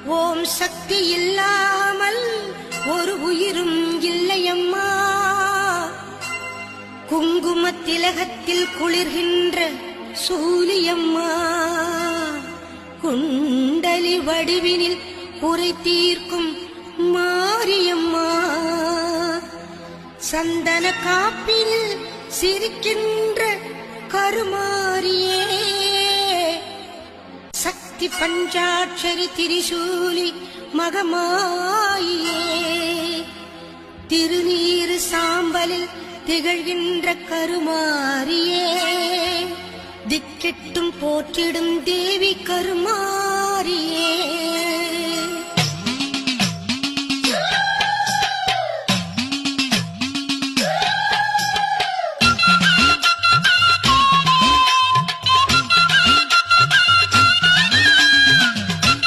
ஓம் சக்தி இல்லாமல் ஒரு உயிரும் இல்லையம்மா. குங்கும திலகத்தில் குளிர்கின்ற சூலியம்மா. குண்டலி வடிவினில் குறை தீர்க்கும் மாரியம்மா. சந்தன காப்பினில் சிரிக்கின்ற கருமாரியே. சக்தி பஞ்சாட்சரி திரிசூலி மகமாயே. திருநீறு சாம்பலில் திகழ்கின்ற கருமாரியே. திக்கெட்டும் போற்றிடும் தேவி கருமாரியே.